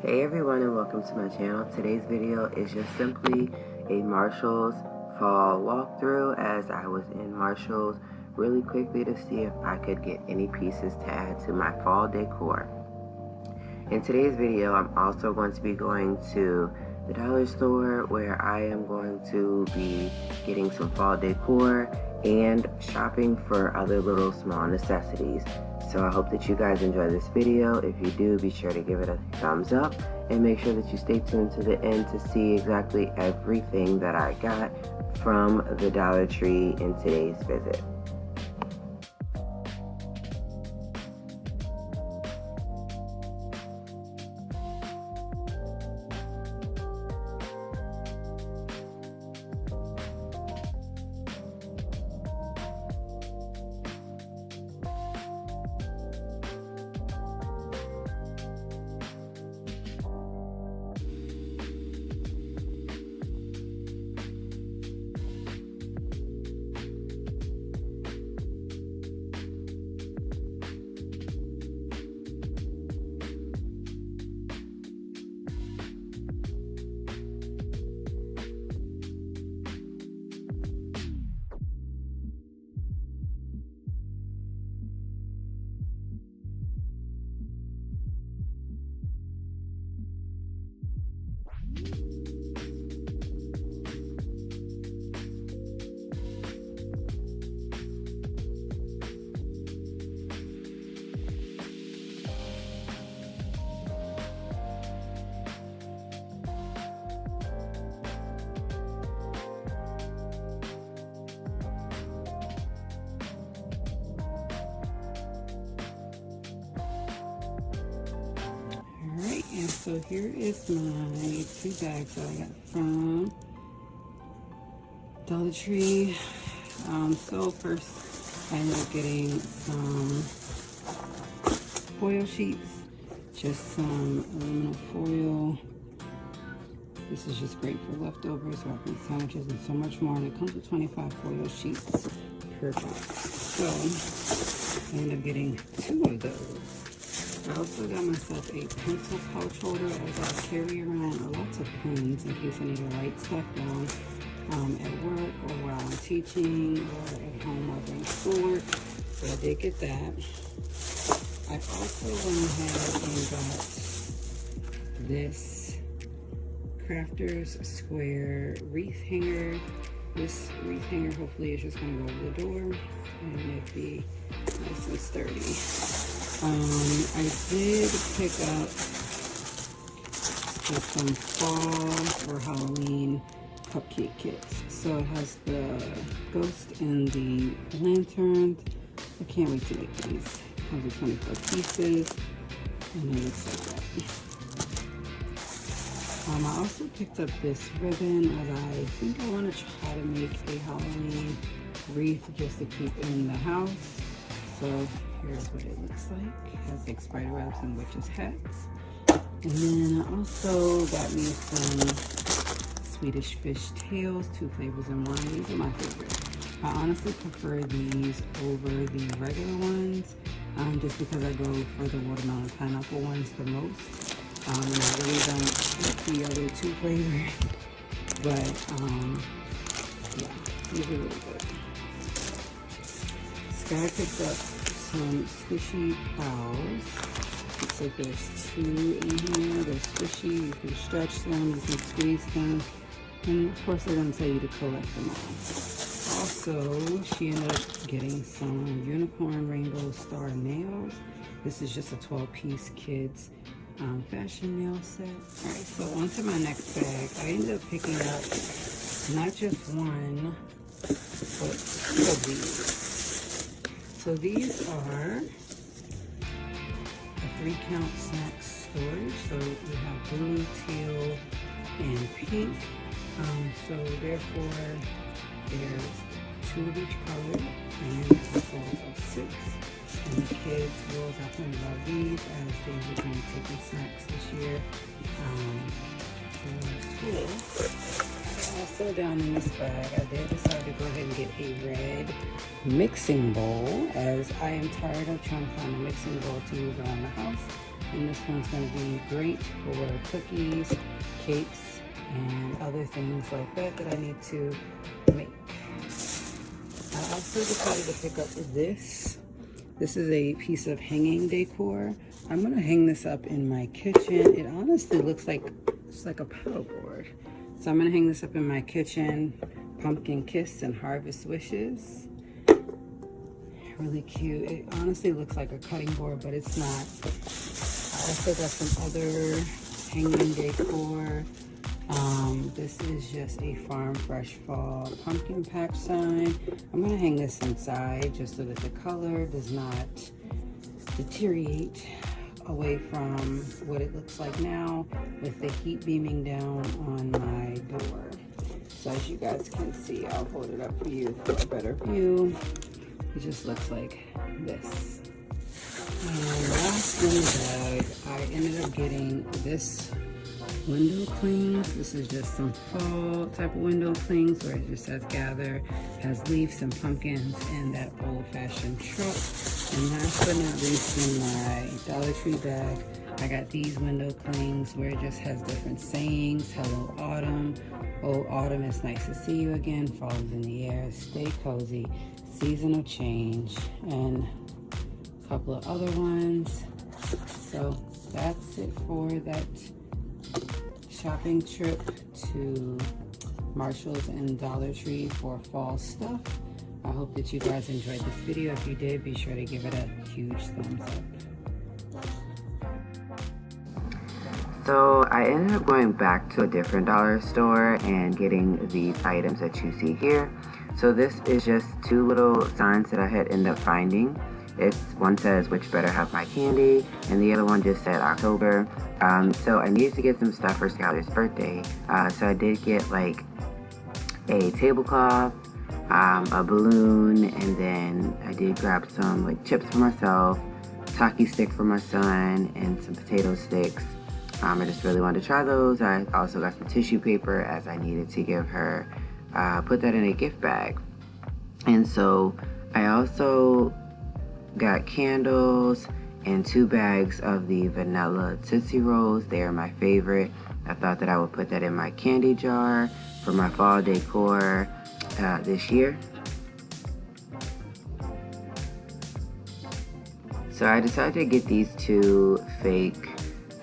Hey everyone, and welcome to my channel. Today's video is just simply a Marshall's fall walkthrough, as I was in Marshall's really quickly to see if I could get any pieces to add to my fall decor. In today's video, I'm also going to be going to the dollar store, where I am going to be getting some fall decor and shopping for other little small necessities. So I hope that you guys enjoy this video. If you do, be sure to give it a thumbs up and make sure that you stay tuned to the end to see exactly everything that I got from the Dollar Tree in today's visit. And so here is my 2 bags that I got from Dollar Tree. So first I ended up getting some foil sheets, just some aluminum foil. This is just great for leftovers, wrapping sandwiches, and so much more. And it comes with 25 foil sheets per box. So I ended up getting 2 of those. I also got myself a pencil pouch holder, as I carry around lots of pens in case I need to write stuff down at work, or while I'm teaching, or at home while doing schoolwork. So I did get that. I also went ahead and got this Crafters Square wreath hanger. This wreath hanger hopefully is just going to go over the door and it'll be nice and sturdy. I did pick up just some fall or Halloween cupcake kits. So it has the ghost and the lanterns. I can't wait to make these. It comes with 24 pieces, and it looks like that. I also picked up this ribbon, as I think I want to try to make a Halloween wreath just to keep in the house. So here's what it looks like. It has like spider webs and witches' hats. And then I also got me some Swedish fish tails, 2 flavors in one. These are my favorite. I honestly prefer these over the regular ones, just because I go for the watermelon pineapple ones the most. And I really don't like the other 2 flavors. But yeah, these are really good. Sky picked up some squishy owls. Looks like there's 2 in here. They're squishy. You can stretch them, you can squeeze them, and of course they're going to tell you to collect them all. Also, she ended up getting some unicorn rainbow star nails. This is just a 12-piece kids fashion nail set. Alright, so on to my next bag. I ended up picking up not just 1, but 2 of these. So these are a 3-count snack storage. So you have blue, teal, and pink. So therefore, there's 2 of each color, and it's a total of 6. And the kids will definitely love these, as they will be taking snacks this year for school. Also down in this bag, I did decide to go ahead and get a red mixing bowl, as I am tired of trying to find a mixing bowl to use around the house. and this one's going to be great for cookies, cakes, and other things like that that I need to make. I also decided to pick up this. This is a piece of hanging decor. I'm going to hang this up in my kitchen. It honestly looks like it's like a paddleboard. So I'm going to hang this up in my kitchen. Pumpkin Kiss and Harvest Wishes. Really cute. It honestly looks like a cutting board, but it's not. I also got some other hanging decor. This is just a Farm Fresh Fall pumpkin patch sign. I'm going to hang this inside just so that the color does not deteriorate away from what it looks like now with the heat beaming down on my door. So as you guys can see, I'll hold it up for you for a better view. It just looks like this. And last in the bag, I ended up getting this window clings. This is just some fall type of window clings where it just says gather, has leaves and pumpkins and that old-fashioned truck. And last but not least, in my Dollar Tree bag, I got these window clings where it just has different sayings. Hello autumn. Oh autumn, it's nice to see you again. Fall is in the air. Stay cozy. Season of change. And a couple of other ones. So that's it for that shopping trip to Marshall's and Dollar Tree for fall stuff. I hope that you guys enjoyed this video. If you did, be sure to give it a huge thumbs up. So I ended up going back to a different dollar store and getting these items that you see here. So this is just two little signs that I had ended up finding. One says, which better have my candy, and the other one just said October. So I needed to get some stuff for Skylar's birthday. So I did get like a tablecloth, a balloon, and then I did grab some like chips for myself, Taki stick for my son, and some potato sticks. I just really wanted to try those. I also got some tissue paper as I needed to give her, put that in a gift bag. And so I also got candles and 2 bags of the vanilla Tootsie Rolls. They are my favorite. I thought that I would put that in my candy jar for my fall decor this year. So I decided to get these 2 fake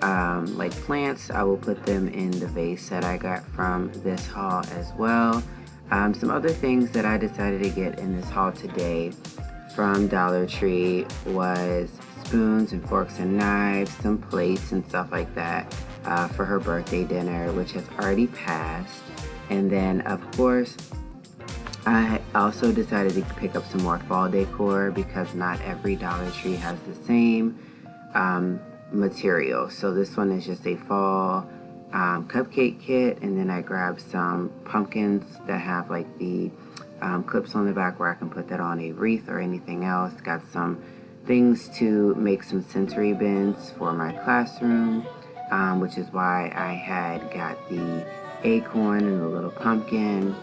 like plants. I will put them in the vase that I got from this haul as well. Some other things that I decided to get in this haul today from Dollar Tree was spoons and forks and knives, some plates and stuff like that for her birthday dinner, which has already passed. And then of course I also decided to pick up some more fall decor because not every Dollar Tree has the same material. So this one is just a fall cupcake kit, and then I grabbed some pumpkins that have like the clips on the back where I can put that on a wreath or anything else. Got some things to make some sensory bins for my classroom, which is why I had got the acorn and the little pumpkin.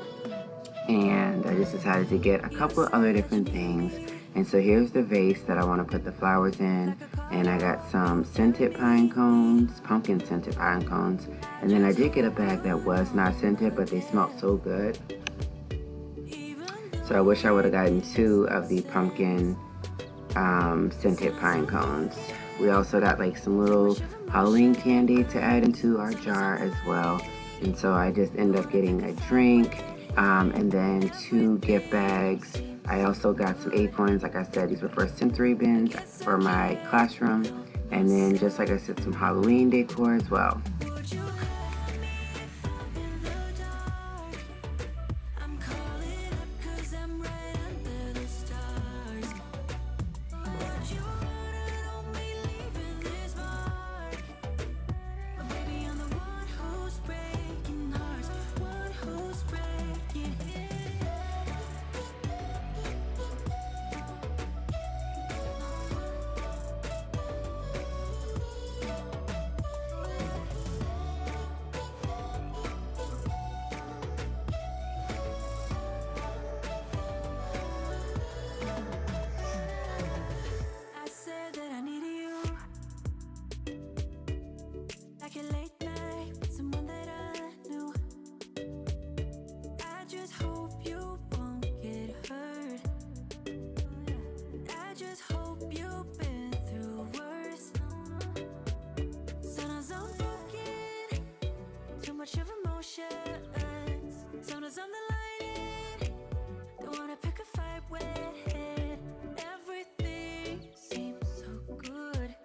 And I just decided to get a couple of other different things. And so here's the vase that I want to put the flowers in. And I got some scented pine cones, pumpkin scented pine cones. And then I did get a bag that was not scented, but they smelled so good. So I wish I would have gotten 2 of the pumpkin scented pine cones. We also got like some little Halloween candy to add into our jar as well. And so I just ended up getting a drink and then 2 gift bags. I also got some acorns. Like I said, these were for sensory bins for my classroom. And then just like I said, some Halloween decor as well. emotions. Sometimes I'm the light, don't wanna pick a fight with. Everything seems so good.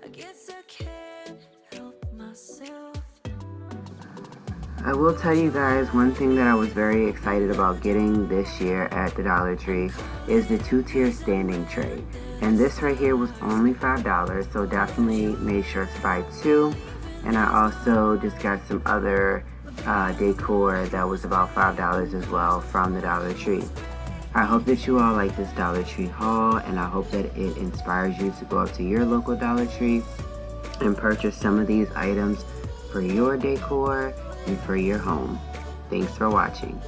I guess I can't help myself. I will tell you guys one thing that I was very excited about getting this year at the Dollar Tree is the 2-tier standing tray. And this right here was only $5, so definitely made sure to buy 2. And I also just got some other decor that was about $5 as well from the Dollar Tree. I hope that you all like this Dollar Tree haul, and I hope that it inspires you to go up to your local Dollar Tree and purchase some of these items for your decor and for your home. Thanks for watching.